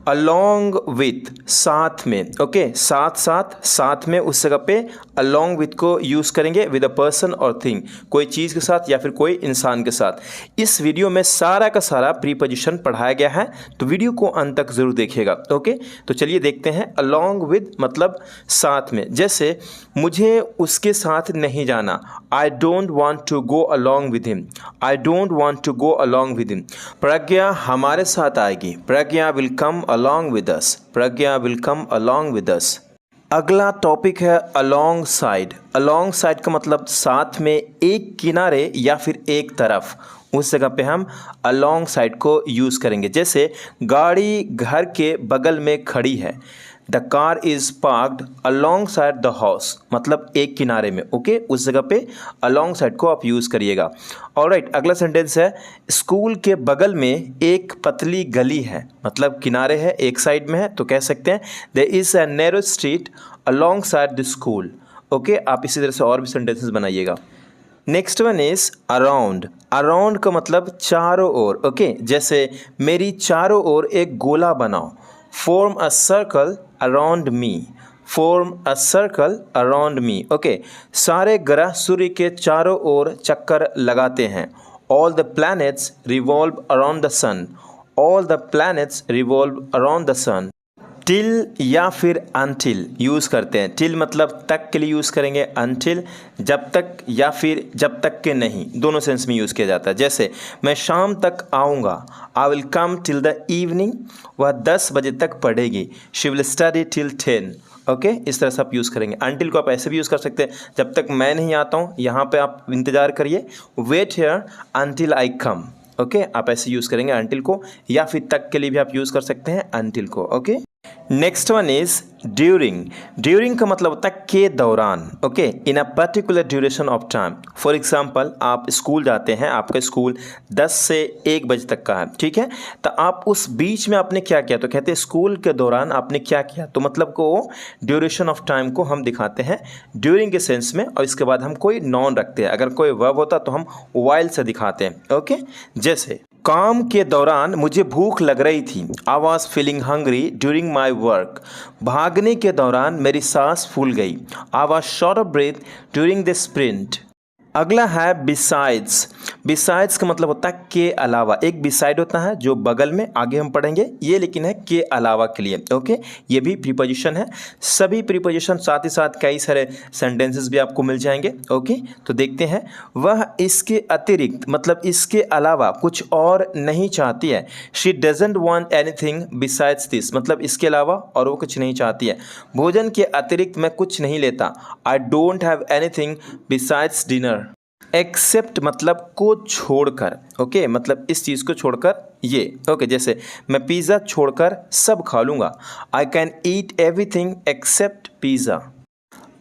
along with साथ में, okay साथ साथ साथ में, उस जगह पे along with को यूज़ करेंगे with a person और thing, कोई चीज़ के साथ या फिर कोई इंसान के साथ। इस वीडियो में सारा का सारा प्रीपोजिशन पढ़ाया गया है, तो वीडियो को अंत तक ज़रूर देखिएगा। ओके, तो चलिए देखते हैं। along with मतलब साथ में, जैसे मुझे उसके साथ नहीं जाना, I don't want to go along with him, I don't want to go along with him। प्रज्ञा हमारे साथ आएगी, Pragya will come along with us, Pragya will come along with us। अगला टॉपिक है along side। along side का मतलब साथ में, एक किनारे या फिर एक तरफ, उस जगह पे हम along side को यूज़ करेंगे। जैसे गाड़ी घर के बगल में खड़ी है, the car is parked alongside the house, मतलब एक किनारे में। ओके, उस जगह पे along side को आप यूज़ करिएगा। ऑलराइट, अगला सेंटेंस है स्कूल के बगल में एक पतली गली है, मतलब किनारे है, एक साइड में है, तो कह सकते हैं there is a narrow street alongside the school. Okay, आप इसी तरह से और भी सेंटेंसेस बनाइएगा। Next one is around. Around का मतलब चारों ओर। ओके, जैसे मेरी चारों ओर एक गोला बनाओ, form a circle around me, form a circle around me. Okay, सारे ग्रह सूर्य के चारों ओर चक्कर लगाते हैं। All the planets revolve around the sun, all the planets revolve around the sun. Till या फिर अनटिल यूज़ करते हैं। टिल मतलब तक के लिए यूज़ करेंगे, अनटिल जब तक या फिर जब तक के नहीं, दोनों सेंस में यूज़ किया जाता है। जैसे मैं शाम तक आऊँगा, I will come till the evening, वह 10 बजे तक पढ़ेगी, she will study till 10। Okay, इस तरह से आप यूज़ करेंगे। अनटिल को आप ऐसे भी यूज़ कर सकते हैं, जब तक मैं नहीं आता हूँ यहाँ पे आप इंतज़ार करिए, wait here until I come. Okay, आप ऐसे यूज़ करेंगे अनटिल को, या फिर तक के लिए भी आप यूज़ कर सकते हैं अनटिल को। Okay, next one is during. During का मतलब होता है के दौरान। Okay, in a particular duration of time. For example आप स्कूल जाते हैं, आपका स्कूल 10 से 1 बजे तक का है, ठीक है, तो आप उस बीच में आपने क्या किया, तो कहते हैं स्कूल के दौरान आपने क्या किया, तो मतलब को ड्यूरेशन ऑफ टाइम को हम दिखाते हैं ड्यूरिंग के सेंस में, और इसके बाद हम कोई नॉन रखते हैं। अगर कोई वर्ब होता तो हम वाइल से दिखाते हैं। ओके, जैसे काम के दौरान मुझे भूख लग रही थी, I was feeling hungry during my work. भागने के दौरान मेरी सांस फूल गई, I was short of breath during the sprint. अगला है बिसाइड्स। बिसाइड्स का मतलब होता है के अलावा। एक बिसाइड होता है जो बगल में, आगे हम पढ़ेंगे, ये लेकिन है के अलावा के लिए। ओके, ये भी प्रीपोजिशन है। सभी प्रीपोजिशन साथ ही साथ कई सारे सेंटेंसेस भी आपको मिल जाएंगे। ओके, तो देखते हैं। वह इसके अतिरिक्त मतलब इसके अलावा कुछ और नहीं चाहती है, she doesn't want anything besides this, मतलब इसके अलावा और वो कुछ नहीं चाहती है। भोजन के अतिरिक्त मैं कुछ नहीं लेता, I don't have anything besides dinner. Except मतलब को छोड़कर। ओके, मतलब इस चीज़ को छोड़कर ये। ओके, जैसे मैं पिज़्ज़ा छोड़कर सब खा लूँगा, I can eat everything except pizza.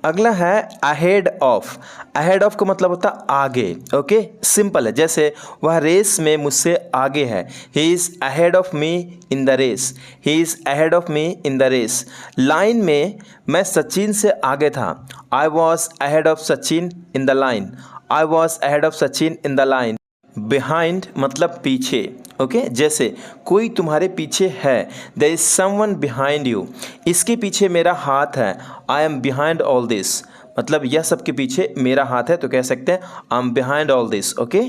अगला है अहेड ऑफ। अहेड ऑफ का मतलब होता है आगे। ओके, सिंपल है, जैसे वह रेस में मुझसे आगे है, he is ahead of me in the race, he is ahead of me in the race. Line में मैं सचिन से आगे था, I was ahead of Sachin in the line, I was ahead of Sachin in the line. Behind मतलब पीछे। Okay, जैसे कोई तुम्हारे पीछे है, there is someone behind you, इसके पीछे मेरा हाथ है, I am behind all this, मतलब यह सब के पीछे मेरा हाथ है, तो कह सकते हैं I am behind all this. Okay,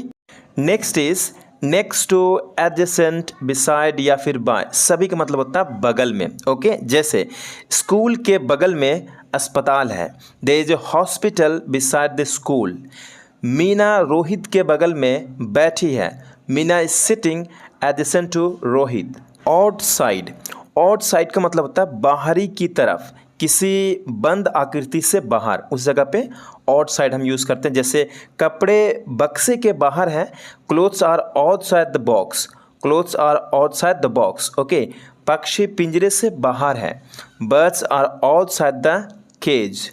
next is next to, adjacent, beside या फिर बाय। सभी का मतलब होता है बगल में। ओके, जैसे स्कूल के बगल में अस्पताल है, there is a hospital beside the school. Meena Rohit के बगल में बैठी है, Meena is sitting adjacent to Rohit. Outside. Outside का मतलब होता है बाहरी की तरफ, किसी बंद आकृति से बाहर, उस जगह पे आउट साइड हम यूज़ करते हैं। जैसे कपड़े बक्से के बाहर हैं, clothes are outside the box, clothes are outside the box. Okay, पक्षी पिंजरे से बाहर है, birds are outside the cage.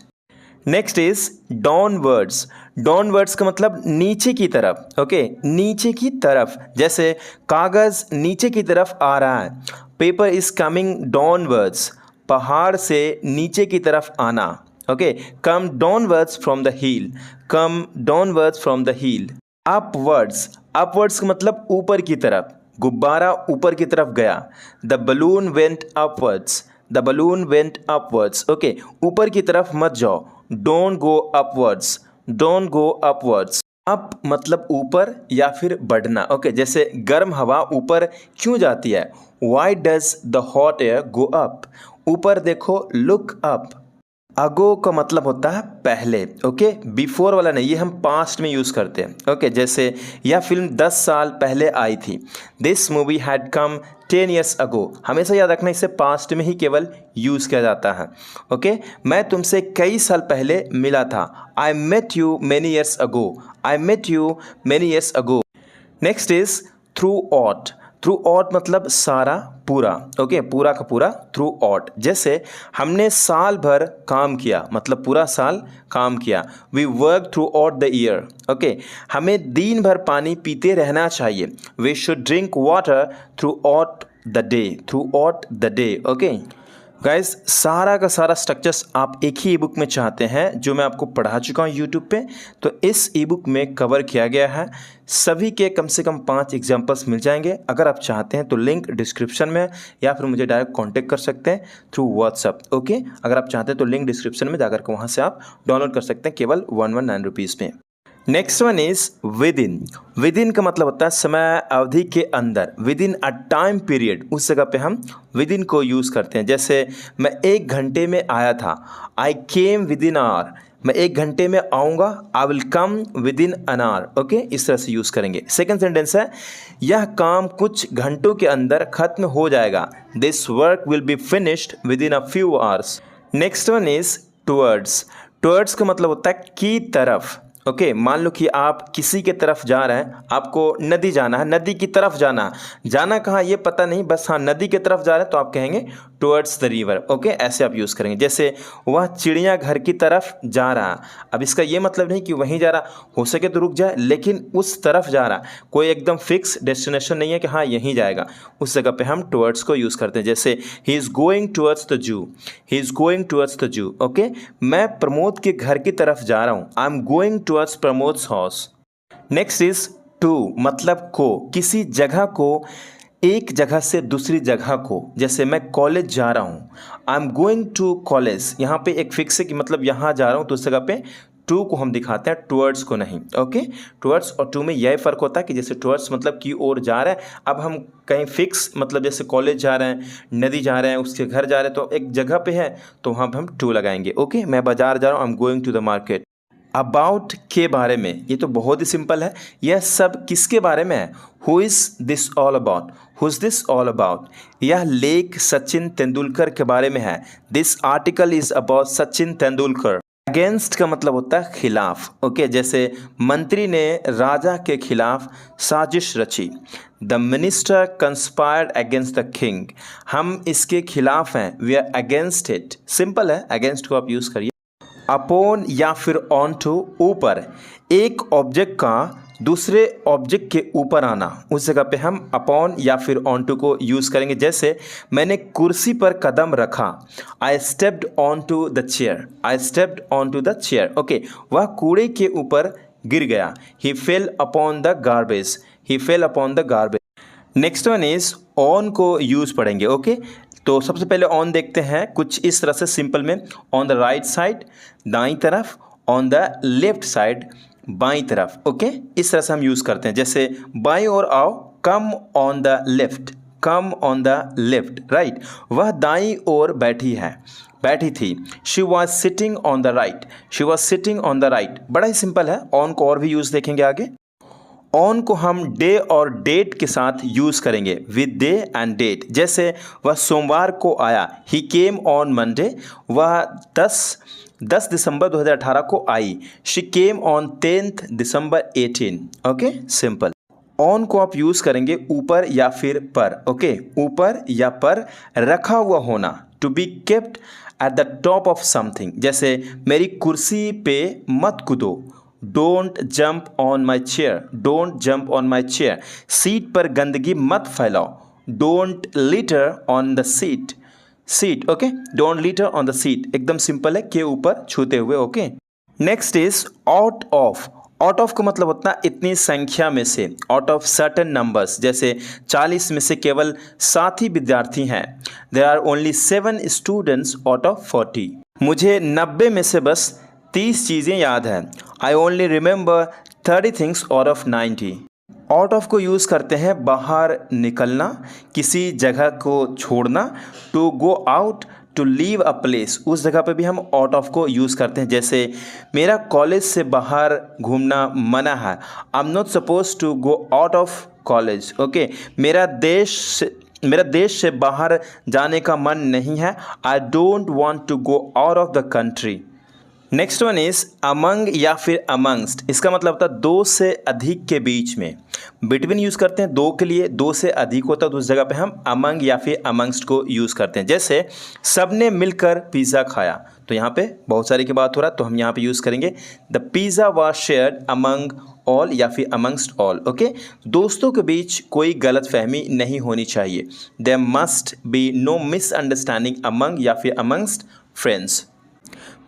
Next is downwards. Downwards का मतलब नीचे की तरफ। ओके, नीचे की तरफ, जैसे कागज़ नीचे की तरफ आ रहा है, पेपर इज कमिंग डाउनवर्ड्स, पहाड़ से नीचे की तरफ आना। Okay, come downwards from the hill, come downwards from the hill. Upwards. Upwards का मतलब ऊपर की तरफ, गुब्बारा ऊपर की तरफ गया। The balloon went upwards, the balloon went upwards. Okay, ऊपर की तरफ मत जाओ। Don't go upwards, don't go upwards. Up मतलब ऊपर या फिर बढ़ना। ओके, जैसे गर्म हवा ऊपर क्यों जाती है? Why does the hot air go up? ऊपर देखो, लुक अप। अगो का मतलब होता है पहले। ओके, बिफोर वाला नहीं, ये हम पास्ट में यूज़ करते हैं। ओके, जैसे यह फिल्म 10 साल पहले आई थी। This movie had come 10 years अगो। हमेशा याद रखना, इसे पास्ट में ही केवल यूज़ किया जाता है। ओके, मैं तुमसे कई साल पहले मिला था। I met you many years ago, I met you many years ago. Next is throughout. Throughout मतलब सारा, पूरा। ओके, पूरा का पूरा, थ्रू ऑट। जैसे हमने साल भर काम किया, मतलब पूरा साल काम किया। We work throughout the year. Okay, हमें दिन भर पानी पीते रहना चाहिए। We should drink water throughout the day, throughout the day. Okay guys, सारा का सारा स्ट्रक्चर्स आप एक ही ई बुक में चाहते हैं जो मैं आपको पढ़ा चुका हूँ यूट्यूब पे, तो इस ई बुक में कवर किया गया है। सभी के कम से कम 5 एग्जाम्पल्स मिल जाएंगे। अगर आप चाहते हैं तो लिंक डिस्क्रिप्शन में, या फिर मुझे डायरेक्ट कांटेक्ट कर सकते हैं थ्रू व्हाट्सअप। ओके, अगर आप चाहते हैं तो लिंक डिस्क्रिप्शन में जाकर के वहाँ से आप डाउनलोड कर सकते हैं केवल 119 रुपीज़ में। Next one is with in. With in का मतलब होता है समय अवधि के अंदर। With in a time period, उस जगह पे हम विद इन को यूज़ करते हैं। जैसे मैं 1 घंटे में आया था। आई केम विद इन आवर। मैं 1 घंटे में आऊँगा। I will come with in an hour. Okay, इस तरह से यूज़ करेंगे। सेकेंड सेंटेंस है, यह काम कुछ घंटों के अंदर खत्म हो जाएगा। This work will be finished with in a few hours. Next one is towards. Towards का मतलब होता है की तरफ। ओके, मान लो कि आप किसी के तरफ जा रहे हैं, आपको नदी जाना है, नदी की तरफ जाना। जाना कहाँ ये पता नहीं, बस हाँ नदी की तरफ जा रहे हैं तो आप कहेंगे टुवर्ड्स द रिवर। ओके, ऐसे आप यूज़ करेंगे। जैसे वह चिड़ियाघर की तरफ जा रहा। अब इसका ये मतलब नहीं कि वहीं जा रहा, हो सके तो रुक जाए, लेकिन उस तरफ जा रहा। कोई एकदम फिक्स डेस्टिनेशन नहीं है कि हाँ यहीं जाएगा। उस जगह पे हम टुवर्ड्स को यूज़ करते हैं। जैसे he is going towards the zoo, he is going towards the zoo. Okay, मैं प्रमोद के घर की तरफ जा रहा हूँ। I am going towards Pramod's house. Next is to, मतलब को, किसी जगह को, एक जगह से दूसरी जगह को। जैसे मैं कॉलेज जा रहा हूँ। I am going to college. यहाँ पे एक फिक्स है कि मतलब यहाँ जा रहा हूँ, तो उस जगह पे टू को हम दिखाते हैं, टुवर्ड्स को नहीं। ओके, टुवर्ड्स और टू में यही फ़र्क होता है कि जैसे टुवर्ड्स मतलब की ओर जा रहा है। अब हम कहीं फिक्स, मतलब जैसे कॉलेज जा रहे हैं, नदी जा रहे हैं, उसके घर जा रहे हैं, तो एक जगह पे है तो वहाँ पे हम टू लगाएंगे। ओके, मैं बाजार जा रहा हूँ। I am going to the market. About के बारे में, ये तो बहुत ही सिंपल है। यह सब किसके बारे में है? Who is this all about, who is this all about. यह लेख सचिन तेंदुलकर के बारे में है। This article is about Sachin Tendulkar. Against का मतलब होता है खिलाफ। ओके, जैसे मंत्री ने राजा के खिलाफ साजिश रची। The minister conspired against the king. हम इसके खिलाफ हैं, we are against it. Simple है, अगेंस्ट को आप यूज़ करिए। अपॉन या फिर ऑन टू, ऊपर। एक ऑब्जेक्ट का दूसरे ऑब्जेक्ट के ऊपर आना, उस जगह पे हम अपॉन या फिर ऑन टू को यूज़ करेंगे। जैसे मैंने कुर्सी पर कदम रखा। I stepped on to the chair, I stepped on to the chair. Okay, वह कूड़े के ऊपर गिर गया। He fell upon the garbage, he fell upon the garbage. Next one is on को यूज़ पढ़ेंगे। ओके, तो सबसे पहले ऑन देखते हैं कुछ इस तरह से सिंपल में। ऑन द राइट साइड, दाईं तरफ। ऑन द लेफ्ट साइड, बाईं तरफ। ओके, इस तरह से हम यूज़ करते हैं। जैसे बाईं ओर आओ, come on the left, come on the left. Right, वह दाईं ओर बैठी है, बैठी थी। She was sitting on the right, she was sitting on the right. बड़ा ही सिंपल है। ऑन को और भी यूज़ देखेंगे आगे। ऑन को हम डे और डेट के साथ यूज़ करेंगे, विद डे एंड डेट। जैसे वह सोमवार को आया। He came on Monday. वह 10 दिसंबर 2018 को आई। She came on 10 December 18। Okay, simple. On को आप यूज़ करेंगे ऊपर या फिर पर। ओके, ऊपर या पर रखा हुआ होना, to be kept at the top of something. जैसे मेरी कुर्सी पे मत कूदो। Don't jump on my chair, don't jump on my chair. Seat पर गंदगी मत फैलाओ। Don't litter on the seat, seat. Okay, don't litter on the seat. एकदम सिंपल है, के ऊपर छूते हुए। Okay, next is out of. Out of का मतलब होता है इतनी संख्या में से, आउट ऑफ सर्टेन नंबर्स, जैसे 40 में से केवल 7 ही विद्यार्थी हैं। There are only 7 students out of 40। मुझे 90 में से बस 30 चीज़ें याद हैं। I only remember 30 things out of 90। Out of को यूज़ करते हैं बाहर निकलना, किसी जगह को छोड़ना, to go out, to leave a place, उस जगह पे भी हम आउट ऑफ को यूज़ करते हैं। जैसे मेरा कॉलेज से बाहर घूमना मना है, I am not suppose to go out of college. Okay, मेरा देश से बाहर जाने का मन नहीं है, I don't want to go out of the country. Next one is among या फिर अमंगस्ट। इसका मतलब होता है दो से अधिक के बीच में। बिटवीन यूज़ करते हैं दो के लिए, दो से अधिक होता है तो उस जगह पे हम अमंग या फिर अमंगस्ट को यूज़ करते हैं। जैसे सबने मिलकर पिज़्ज़ा खाया, तो यहाँ पे बहुत सारे की बात हो रहा है तो हम यहाँ पे यूज़ करेंगे the pizza was shared among all या फिर अमंगस्ट ऑल। ओके, दोस्तों के बीच कोई गलतफहमी नहीं होनी चाहिए। There must be no misunderstanding among या फिर अमंगस्ट फ्रेंड्स।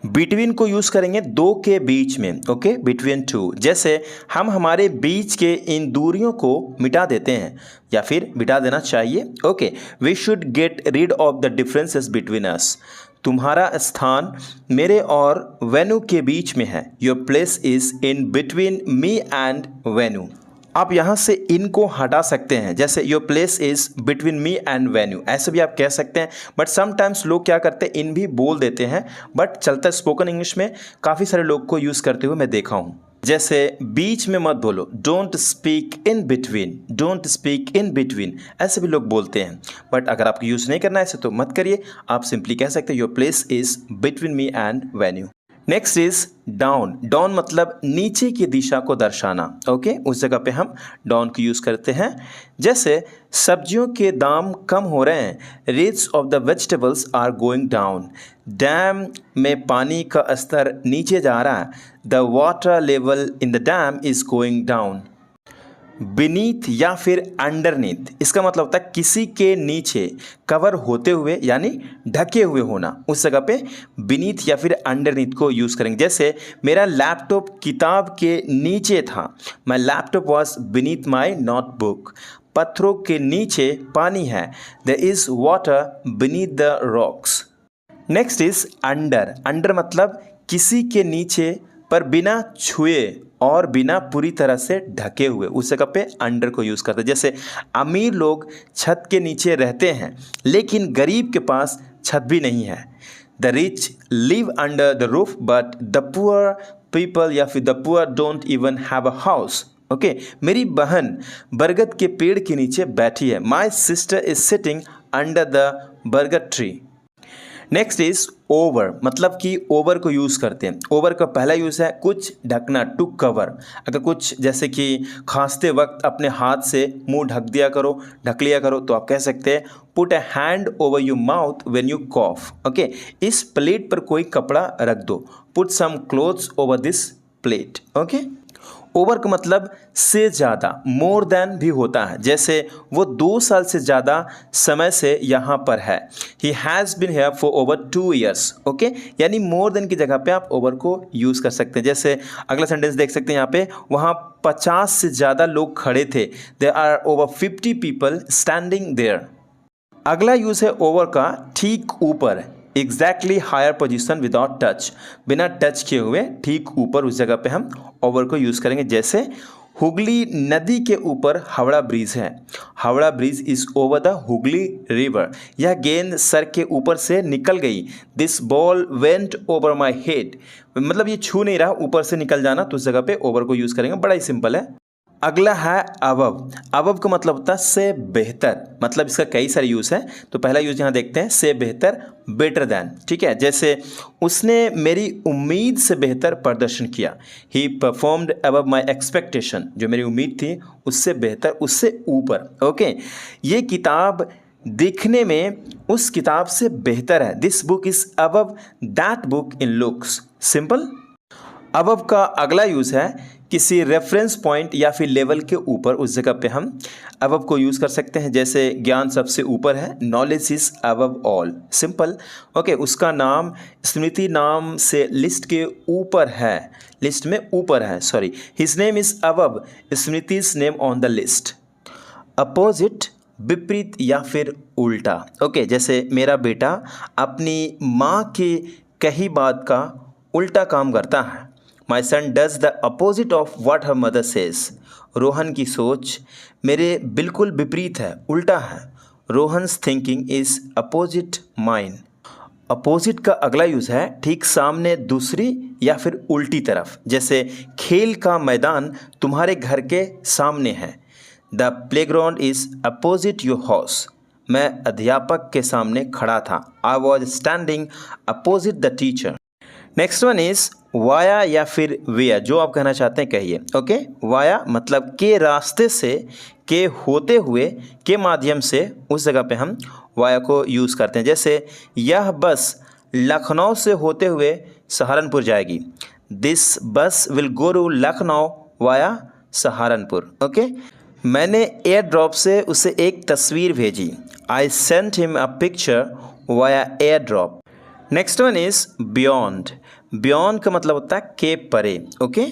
बिटवीन को यूज़ करेंगे दो के बीच में। ओके, बिटवीन टू। जैसे हम हमारे बीच के इन दूरियों को मिटा देते हैं या फिर मिटा देना चाहिए। Okay, we should get rid of the differences between us. तुम्हारा स्थान मेरे और वेनु के बीच में है। Your place is in between me and Venu. आप यहाँ से इनको हटा सकते हैं, जैसे your place is between me and Venu, ऐसे भी आप कह सकते हैं। बट समटाइम्स लोग क्या करते हैं, इन भी बोल देते हैं, बट चलता है स्पोकन इंग्लिश में काफ़ी सारे लोग को यूज़ करते हुए मैं देखा हूँ। जैसे बीच में मत बोलो, don't speak in between, don't speak in between, ऐसे भी लोग बोलते हैं। बट अगर आपको यूज़ नहीं करना है ऐसे तो मत करिए, आप सिंपली कह सकते हैं your place is between me and venue. Next is down. Down मतलब नीचे की दिशा को दर्शाना। ओके, उस जगह पे हम डाउन को यूज़ करते हैं। जैसे सब्जियों के दाम कम हो रहे हैं, rates of the vegetables are going down. Dam में पानी का स्तर नीचे जा रहा है, the water level in the dam is going down. Beneath या फिर अंडरनीथ, इसका मतलब होता है किसी के नीचे, कवर होते हुए यानी ढके हुए होना, उस जगह पे बीनीथ या फिर अंडरनीथ को यूज़ करेंगे। जैसे मेरा लैपटॉप किताब के नीचे था, my laptop was beneath my notebook. पत्थरों के नीचे पानी है, there is water beneath the rocks. Next is under. Under मतलब किसी के नीचे पर बिना छुए और बिना पूरी तरह से ढके हुए, उस जगह पे अंडर को यूज़ करते हैं। जैसे अमीर लोग छत के नीचे रहते हैं लेकिन गरीब के पास छत भी नहीं है। The rich live under the roof but the poor people या फिर the poor don't even have a house. Okay, मेरी बहन बरगद के पेड़ के नीचे बैठी है। My sister is sitting under the बरगद ट्री। नेक्स्ट इज ओवर, मतलब कि ओवर को यूज़ करते हैं। ओवर का पहला यूज़ है कुछ ढकना, टू कवर। अगर कुछ जैसे कि खांसते वक्त अपने हाथ से मुंह ढक दिया करो, ढक लिया करो, तो आप कह सकते हैं put a hand over your mouth when you cough. Okay, इस प्लेट पर कोई कपड़ा रख दो, put some clothes over this plate. Okay, over का मतलब से ज़्यादा, मोर देन भी होता है। जैसे वो 2 साल से ज़्यादा समय से यहाँ पर है, he has been here for over 2 years। Okay, यानी मोर देन की जगह पे आप ओवर को यूज़ कर सकते हैं। जैसे अगला सेंटेंस देख सकते हैं यहाँ पे, वहाँ 50 से ज़्यादा लोग खड़े थे, there are over 50 people standing there. अगला यूज़ है ओवर का ठीक ऊपर, exactly higher position without touch, बिना टच किए हुए ठीक ऊपर, उस जगह पे हम ओवर को यूज़ करेंगे। जैसे हुगली नदी के ऊपर हावड़ा ब्रिज है, Howrah bridge is over the Hooghly river. यह गेंद सर के ऊपर से निकल गई, this ball went over my head, मतलब ये छू नहीं रहा, ऊपर से निकल जाना, तो उस जगह पे ओवर को यूज़ करेंगे। बड़ा ही सिंपल है। अगला है अबव। अबव का मतलब होता है से बेहतर, मतलब इसका कई सारे यूज़ है। तो पहला यूज़ यहाँ देखते हैं, से बेहतर, बेटर दैन। ठीक है, जैसे उसने मेरी उम्मीद से बेहतर प्रदर्शन किया, ही परफॉर्म्ड अबव माई एक्सपेक्टेशन, जो मेरी उम्मीद थी उससे बेहतर, उससे ऊपर। ओके, ये किताब दिखने में उस किताब से बेहतर है, this book is above that book in looks. Simple. Above का अगला यूज़ है किसी रेफरेंस पॉइंट या फिर लेवल के ऊपर, उस जगह पे हम अबव को यूज़ कर सकते हैं। जैसे ज्ञान सबसे ऊपर है, knowledge is above all, simple. Okay, उसका नाम स्मृति नाम से लिस्ट के ऊपर है, लिस्ट में ऊपर है, sorry. His name is above Smriti's name on the list. Opposite विपरीत या फिर उल्टा। ओके, जैसे मेरा बेटा अपनी माँ की कही बात का उल्टा काम करता है। My son does the opposite of what her mother says. Rohan की सोच मेरे बिल्कुल विपरीत है, उल्टा है। Rohan's thinking is opposite mine. Opposite का अगला यूज़ है ठीक सामने, दूसरी या फिर उल्टी तरफ। जैसे खेल का मैदान तुम्हारे घर के सामने है। The playground is opposite your house. मैं अध्यापक के सामने खड़ा था। I was standing opposite the teacher. Next one is via या फिर विया, जो आप कहना चाहते हैं कहिए। ओके, वाया मतलब के रास्ते से, के होते हुए, के माध्यम से, उस जगह पे हम वाया को यूज़ करते हैं। जैसे यह बस लखनऊ से होते हुए सहारनपुर जाएगी। This bus will go to Lucknow via Saharanpur. Okay, मैंने एयर ड्रॉप से उसे एक तस्वीर भेजी। I sent him a picture via AirDrop. Next one is beyond. Beyond का मतलब होता है के परे। ओके,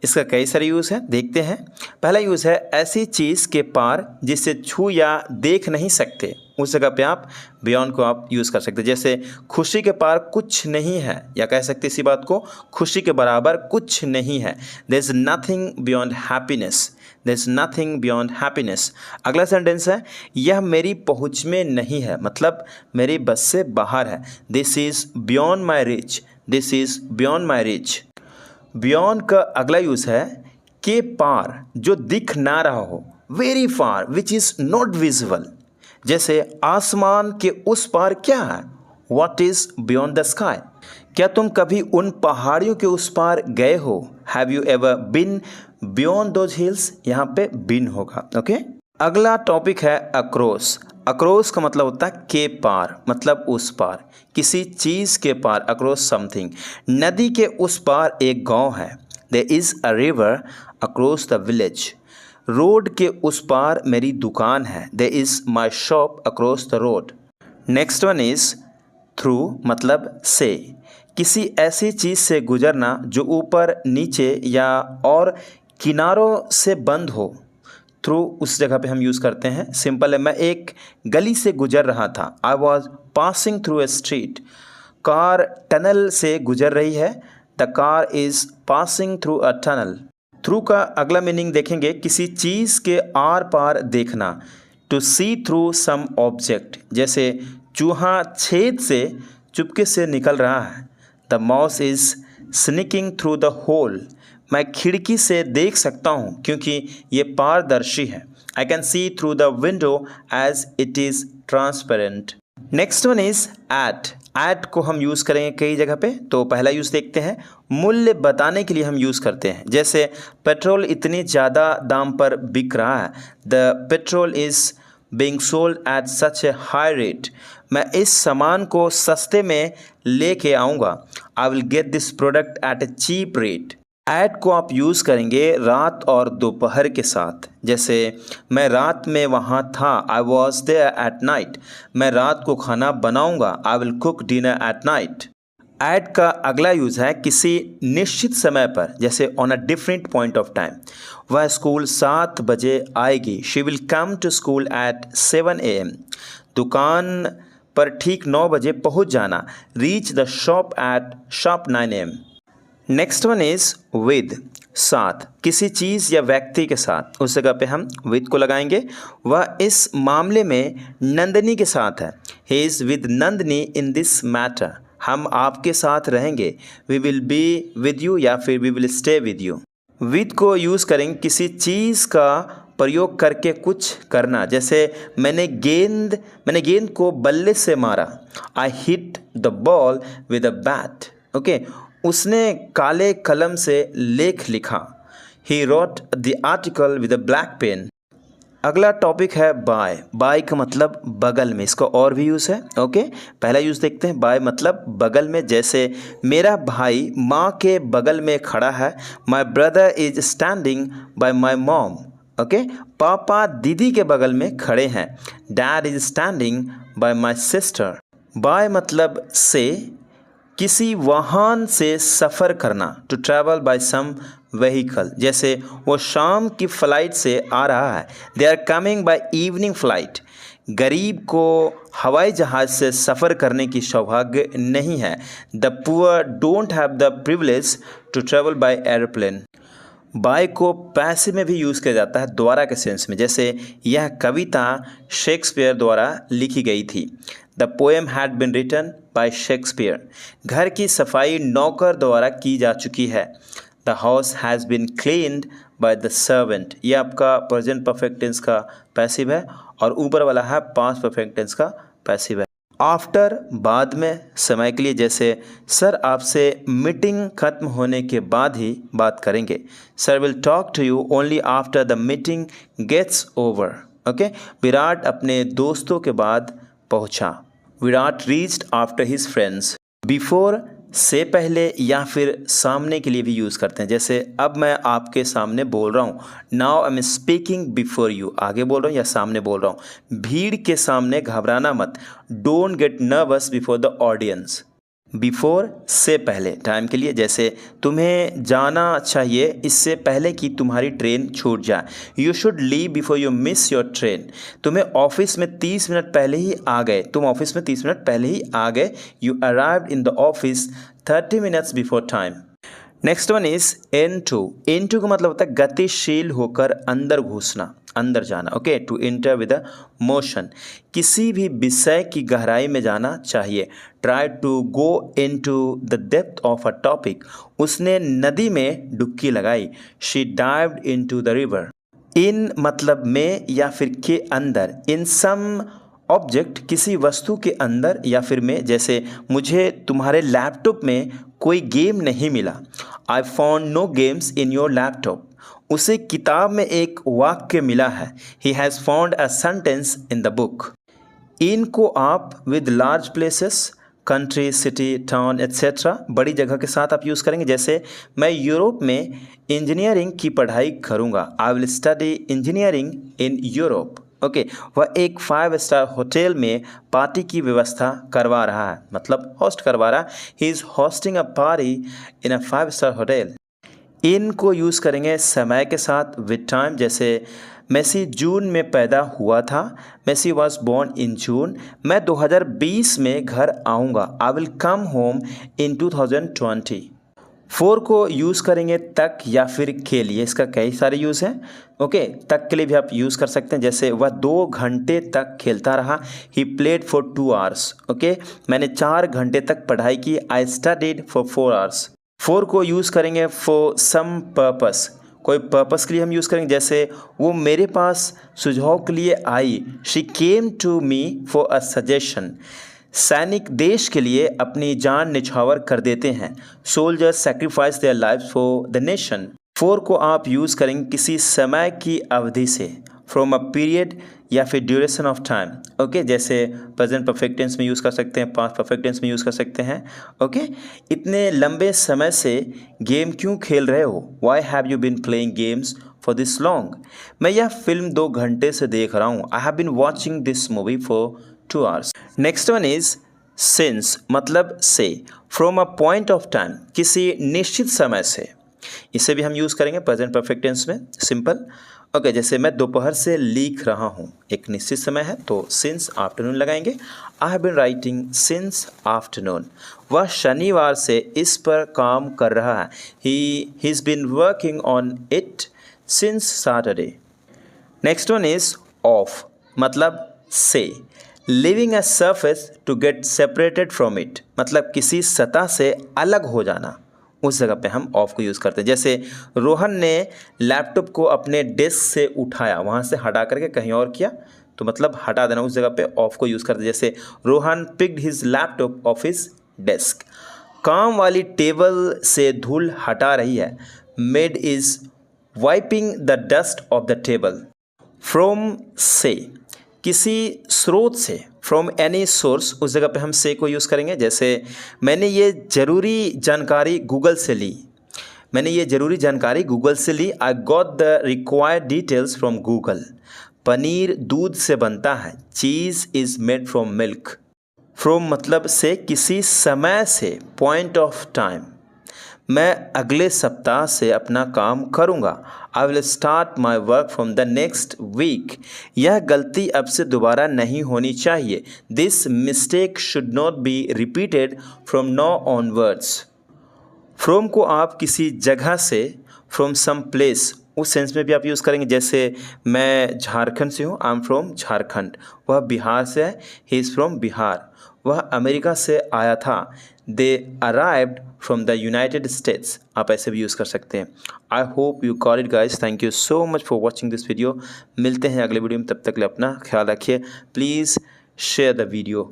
इसका कई सारे यूज़ है, देखते हैं। पहला यूज़ है ऐसी चीज़ के पार जिसे छू या देख नहीं सकते, उस जगह पे आप बियॉन्ड को आप यूज़ कर सकते हैं। जैसे खुशी के पार कुछ नहीं है, या कह सकते इसी बात को, खुशी के बराबर कुछ नहीं है। There is nothing beyond happiness. There is nothing beyond happiness. अगला सेंटेंस है यह मेरी पहुँच में नहीं है, मतलब मेरी बस से बाहर है। This is beyond my reach. This is beyond my reach. Beyond का अगला यूज़ है के पार, जो दिख ना रहा हो, very far which is not visible. जैसे आसमान के उस पार क्या है, what is beyond the sky. क्या तुम कभी उन पहाड़ियों के उस पार गए हो, have you ever bin beyond those hills. यहाँ पे बिन होगा। ओके, अगला टॉपिक है अक्रॉस। अक्रॉस का मतलब होता है के पार, मतलब उस पार, किसी चीज़ के पार, अक्रॉस समथिंग। नदी के उस पार एक गांव है। There is a river across the village. Road के उस पार मेरी दुकान है। There is my shop across the road. Next one is through, मतलब से, किसी ऐसी चीज़ से गुजरना जो ऊपर, नीचे या और किनारों से बंद हो। थ्रू उस जगह पे हम यूज़ करते हैं। सिंपल है, मैं एक गली से गुजर रहा था। I was passing through a street. Car tunnel से गुजर रही है। The car is passing through a tunnel. Through का अगला मीनिंग देखेंगे किसी चीज़ के आर पार देखना। To see through some object. जैसे चूहा छेद से चुपके से निकल रहा है। The mouse is sneaking through the hole. मैं खिड़की से देख सकता हूँ क्योंकि ये पारदर्शी है। I can see through the window as it is transparent. Next one is at. At को हम यूज़ करेंगे कई जगह पे। तो पहला यूज़ देखते हैं, मूल्य बताने के लिए हम यूज़ करते हैं। जैसे पेट्रोल इतनी ज़्यादा दाम पर बिक रहा है। The petrol is being sold at such a high rate. मैं इस सामान को सस्ते में लेके आऊँगा। I will get this product at a cheap rate. At को आप यूज़ करेंगे रात और दोपहर के साथ। जैसे मैं रात में वहाँ था। I was there at night. मैं रात को खाना बनाऊँगा। I will cook dinner at night. At का अगला यूज़ है किसी निश्चित समय पर, जैसे on a different point of time. वह स्कूल 7 बजे आएगी। She will come to school at 7 AM। दुकान पर ठीक 9 बजे पहुँच जाना। Reach the shop at sharp 9 AM। Next one is with, साथ, किसी चीज़ या व्यक्ति के साथ, उस जगह पे हम विद को लगाएंगे। वह इस मामले में नंदिनी के साथ है। He is with Nandini in this matter. हम आपके साथ रहेंगे। We will be with you या फिर we will stay with you. With को यूज़ करेंगे किसी चीज़ का प्रयोग करके कुछ करना। जैसे मैंने गेंद को बल्ले से मारा। I hit the ball with a bat. Okay, उसने काले कलम से लेख लिखा। He wrote the article with a black pen. अगला टॉपिक है बाय। बाय का मतलब बगल में, इसका और भी यूज़ है। ओके, पहला यूज़ देखते हैं। बाय मतलब बगल में, जैसे मेरा भाई माँ के बगल में खड़ा है। My brother is standing by my mom. Okay, पापा दीदी के बगल में खड़े हैं। Dad is standing by my sister. By मतलब से, किसी वाहन से सफ़र करना, to travel by some vehicle, जैसे वो शाम की फ़्लाइट से आ रहा है। They are coming by evening flight. गरीब को हवाई जहाज़ से सफ़र करने की सौभाग्य नहीं है। The poor don't have the privilege to travel by aeroplane. By को पैसे में भी यूज़ किया जाता है, द्वारा के सेंस में, जैसे यह कविता शेक्सपियर द्वारा लिखी गई थी। The poem had been written by Shakespeare. घर की सफाई नौकर द्वारा की जा चुकी है। The house has been cleaned by the servant. ये आपका प्रेजेंट परफेक्ट टेंस का पैसिव है और ऊपर वाला है पास्ट परफेक्ट टेंस का पैसिव है। आफ्टर बाद में, समय के लिए, जैसे सर आपसे मीटिंग खत्म होने के बाद ही बात करेंगे। Sir will talk to you only after the meeting gets over. Okay, Virat अपने दोस्तों के बाद पहुंचा। Virat reached after his friends. Before से पहले या फिर सामने के लिए भी यूज़ करते हैं, जैसे अब मैं आपके सामने बोल रहा हूँ। Now I am speaking before you, आगे बोल रहा हूँ या सामने बोल रहा हूँ। भीड़ के सामने घबराना मत, don't get nervous before the audience. Before से पहले, टाइम के लिए, जैसे तुम्हें जाना चाहिए इससे पहले कि तुम्हारी ट्रेन छूट जाए। You should leave before you miss your train. तुम्हें ऑफिस में 30 मिनट पहले ही आ गए, तुम ऑफिस में 30 मिनट पहले ही आ गए। You arrived in the office 30 minutes before time. Next one is into. Into का मतलब होता है गतिशील होकर अंदर घुसना, अंदर जाना। Okay, to enter with a motion, किसी भी विषय की गहराई में जाना चाहिए। Try to go into the depth of a topic. उसने नदी में डुबकी लगाई। She dived into the river. In मतलब में या फिर के अंदर। इन सम ऑब्जेक्ट, किसी वस्तु के अंदर या फिर में, जैसे मुझे तुम्हारे लैपटॉप में कोई गेम नहीं मिला। I found no games in your laptop. उसे किताब में एक वाक्य मिला है। He has found a sentence in the book. In को आप with large places, country, city, town etcetera, बड़ी जगह के साथ आप यूज़ करेंगे, जैसे मैं यूरोप में इंजीनियरिंग की पढ़ाई करूँगा। I will study engineering in Europe. Okay, वह एक 5 स्टार होटल में पार्टी की व्यवस्था करवा रहा है, मतलब होस्ट करवा रहा है। He is hosting a party in a 5 star hotel. In को यूज़ करेंगे समय के साथ, विद टाइम, जैसे मेसी जून में पैदा हुआ था। Messi was born in June. मैं 2020 में घर आऊँगा। I will come home in 2020। For को यूज़ करेंगे तक या फिर के लिए, इसका कई सारे यूज़ हैं। ओके, तक के लिए भी आप यूज़ कर सकते हैं, जैसे वह 2 घंटे तक खेलता रहा। He played for 2 hours. Okay, मैंने 4 घंटे तक पढ़ाई की। I studied for 4 hours. Four को यूज़ करेंगे फॉर सम पर्पस, कोई पर्पस के लिए हम यूज़ करेंगे, जैसे वो मेरे पास सुझाव के लिए आई। She came to me for a suggestion. सैनिक देश के लिए अपनी जान निछावर कर देते हैं। Soldiers sacrifice their lives for the nation. Four को आप यूज़ करेंगे किसी समय की अवधि से, फ्रॉम अ पीरियड या फिर ड्यूरेशन ऑफ टाइम। ओके, जैसे प्रेजेंट परफेक्ट टेंस में यूज़ कर सकते हैं, पास्ट परफेक्ट टेंस में यूज़ कर सकते हैं। ओके, इतने लंबे समय से गेम क्यों खेल रहे हो? Why have you been playing games for this long? मैं यह फिल्म 2 घंटे से देख रहा हूँ। आई have been watching this movie for 2 hours. Next one is since, मतलब से, from a point of time, किसी निश्चित समय से। इसे भी हम यूज़ करेंगे प्रेजेंट परफेक्ट टेंस में, सिंपल। ओके, जैसे मैं दोपहर से लिख रहा हूँ, एक निश्चित समय है तो सिंस आफ्टरनून लगाएंगे। I have been writing since afternoon. वह शनिवार से इस पर काम कर रहा है। He is been working on it since Saturday. Next one is off, मतलब से। Living a surface to get separated from it, मतलब किसी सतह से अलग हो जाना, उस जगह पे हम ऑफ को यूज़ करते हैं। जैसे रोहन ने लैपटॉप को अपने डेस्क से उठाया, वहाँ से हटा करके कहीं और किया, तो मतलब हटा देना, उस जगह पे ऑफ को यूज़ करते हैं। जैसे Rohan picked his laptop off his desk. काम वाली टेबल से धूल हटा रही है। Made is wiping the dust of the table. From से, किसी स्रोत से, फ्रॉम एनी सोर्स, उस जगह पे हम से को यूज़ करेंगे। जैसे मैंने ये ज़रूरी जानकारी गूगल से ली, मैंने ये ज़रूरी जानकारी गूगल से ली। I got the required details from Google. Paneer दूध से बनता है। Cheese is made from milk. From मतलब से, किसी समय से, पॉइंट ऑफ टाइम। मैं अगले सप्ताह से अपना काम करूँगा। I will start my work from the next week. यह गलती अब से दोबारा नहीं होनी चाहिए। This mistake should not be repeated from now onwards. From को आप किसी जगह से, फ्रॉम सम प्लेस, उस सेंस में भी आप यूज़ करेंगे। जैसे मैं झारखंड से हूँ, आई एम फ्रॉम झारखंड। वह बिहार से है, ही इज़ फ्रॉम बिहार। वह अमेरिका से आया था, they arrived from the United States. आप ऐसे भी यूज़ कर सकते हैं। I hope you got it guys. Thank you so much for watching this video. मिलते हैं अगले वीडियो में, तब तक के लिए अपना ख्याल रखिए। Please share the video.